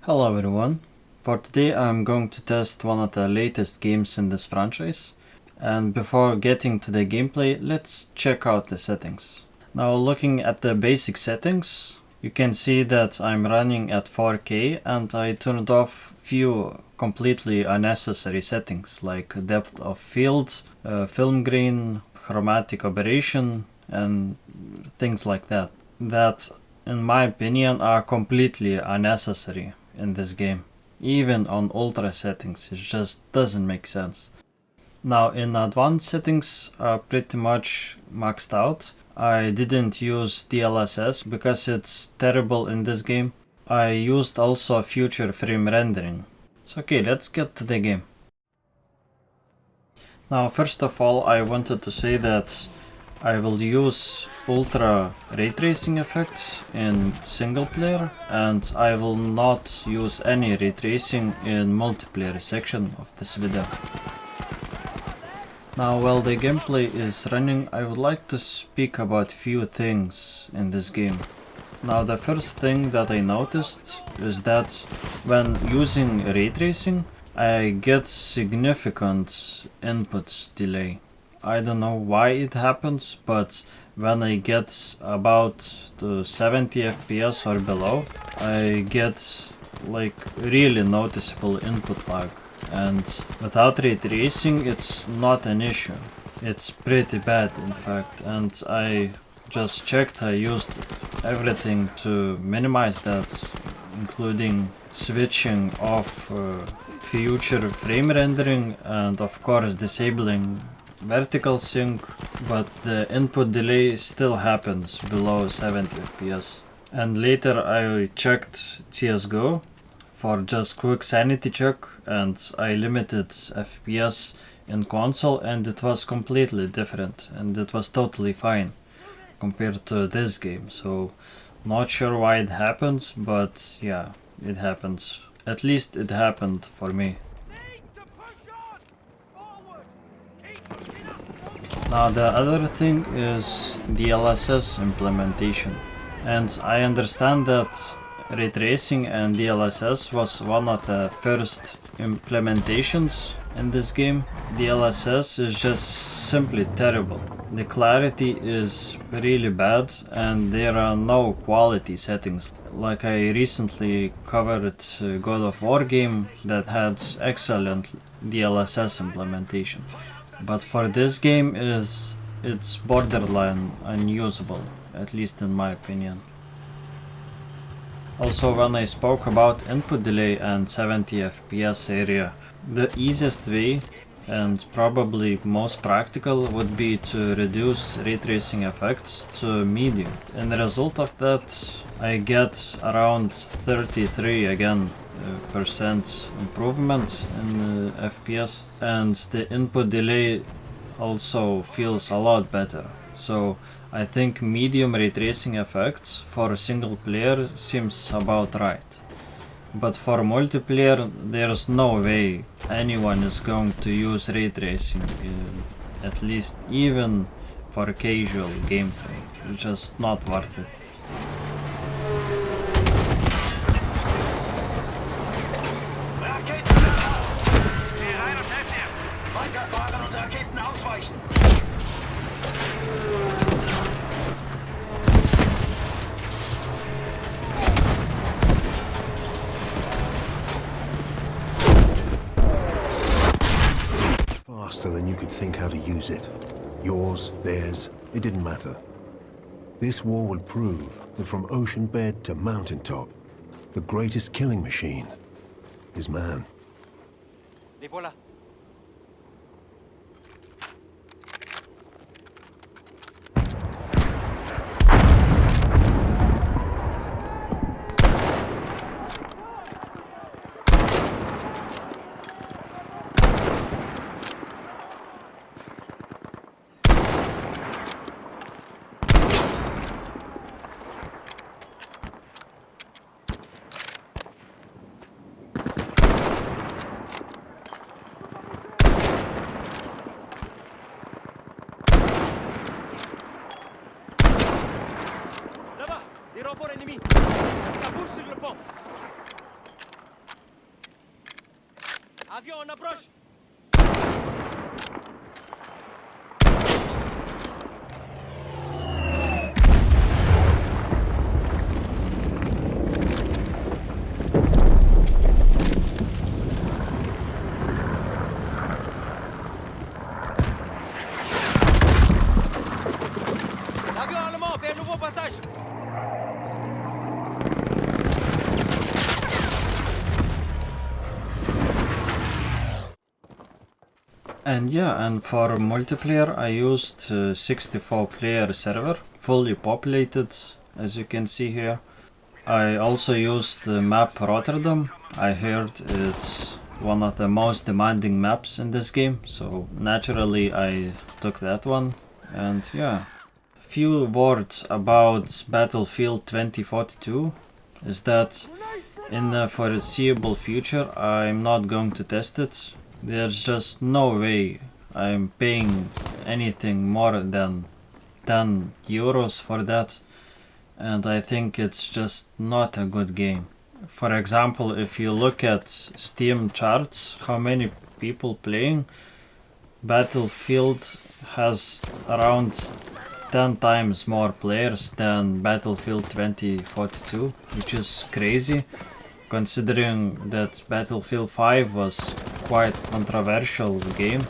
Hello everyone. For today I'm going to test one of the latest games in this franchise. And before getting to the gameplay, let's check out the settings. Now looking at the basic settings, you can see that I'm running at 4K and I turned off few completely unnecessary settings like depth of field, film grain, chromatic aberration and things like that. That in my opinion are completely unnecessary in this game. Even on ultra settings, it just doesn't make sense. Now in advanced settings are pretty much maxed out. I didn't use DLSS because it's terrible in this game. I used also future frame rendering. So okay, let's get to the game. Now first of all I wanted to say that I will use ultra ray tracing effects in single player and I will not use any ray tracing in multiplayer section of this video. Now while the gameplay is running, I would like to speak about few things in this game. Now the first thing that I noticed is that when using ray tracing I get significant input delay. I don't know why it happens, but when I get about to 70 FPS or below, I get like really noticeable input lag. And without ray tracing, it's not an issue. It's pretty bad in fact, and I just checked, I used everything to minimize that, including switching off future frame rendering and of course disabling vertical sync, but the input delay still happens below 70 FPS. And later I checked CSGO for just quick sanity check and I limited FPS in console and it was completely different and it was totally fine compared to this game. So not sure why it happens, but yeah, it happens. At least it happened for me. Now the other thing is DLSS implementation, and I understand that ray tracing and DLSS was one of the first implementations in this game. DLSS is just simply terrible. The clarity is really bad and there are no quality settings. Like I recently covered a God of War game that had excellent DLSS implementation. But for this game it's borderline unusable, at least in my opinion. Also when I spoke about input delay and 70 FPS area, the easiest way and probably most practical would be to reduce ray tracing effects to medium. In the result of that I get around 33 again percent improvement in FPS, and the input delay also feels a lot better. So I think medium ray tracing effects for a single player seems about right. But for multiplayer there's no way anyone is going to use ray tracing, at least even for casual gameplay. It's just not worth it. Faster than you could think how to use it. Yours, theirs, it didn't matter. This war will prove that from ocean bed to mountaintop, the greatest killing machine is man. Les voilà. on approche! L'avion allemand fait un nouveau passage! And yeah, and for multiplayer I used 64 player server, fully populated, as you can see here. I also used the map Rotterdam. I heard it's one of the most demanding maps in this game, so naturally I took that one. And yeah, few words about Battlefield 2042 is that in the foreseeable future I'm not going to test it. There's just no way I'm paying anything more than 10 euros for that, and I think it's just not a good game. For example, if you look at Steam charts, how many people playing, Battlefield has around 10 times more players than Battlefield 2042, which is crazy, considering that Battlefield 5 was quite controversial game.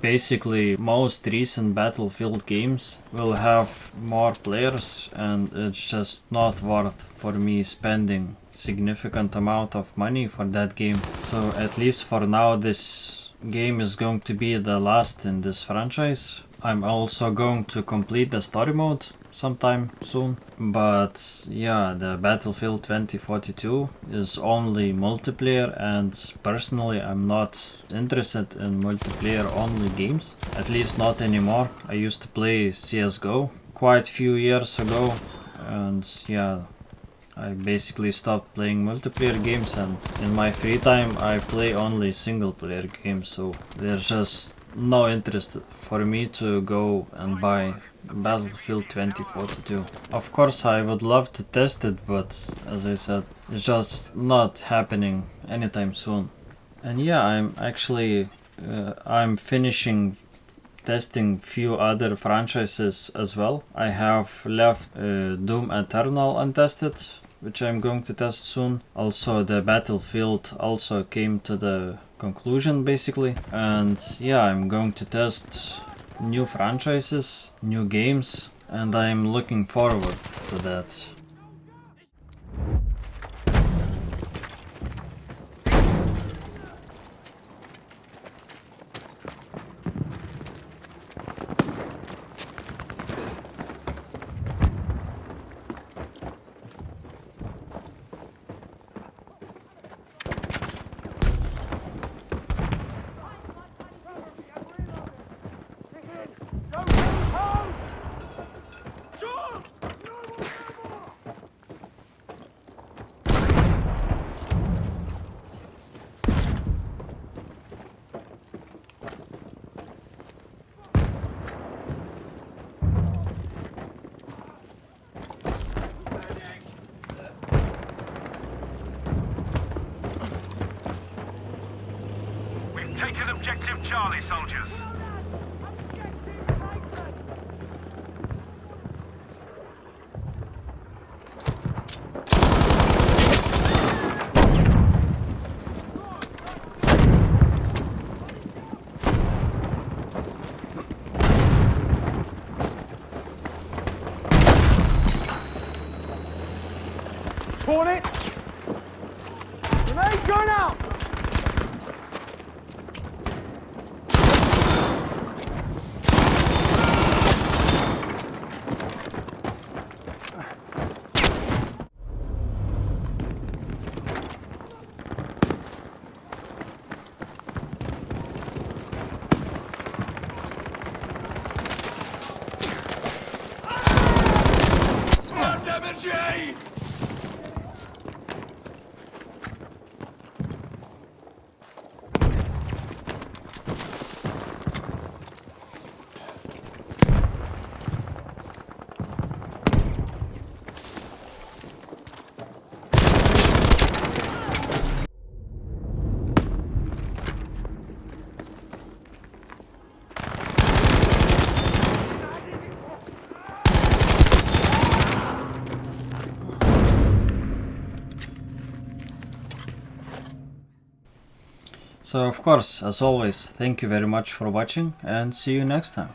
Basically, most recent Battlefield games will have more players, and it's just not worth for me spending significant amount of money for that game. So at least for now this game is going to be the last in this franchise. I'm also going to complete the story mode sometime soon, but yeah, the Battlefield 2042 is only multiplayer, and personally I'm not interested in multiplayer only games, at least not anymore. I used to play CSGO quite a few years ago, and yeah, I basically stopped playing multiplayer games, and in my free time I play only single player games, so there's just no interest for me to go and buy Battlefield 2042. Of course I would love to test it, but as I said, it's just not happening anytime soon. And yeah, I'm actually I'm finishing testing few other franchises as well. I have left Doom Eternal untested, which I'm going to test soon. Also the Battlefield also came to the conclusion basically, and yeah, I'm going to test new franchises, new games, and I'm looking forward to that. Taken objective Charlie, soldiers. Torn it! Grenade going out! So of course, as always, thank you very much for watching and see you next time.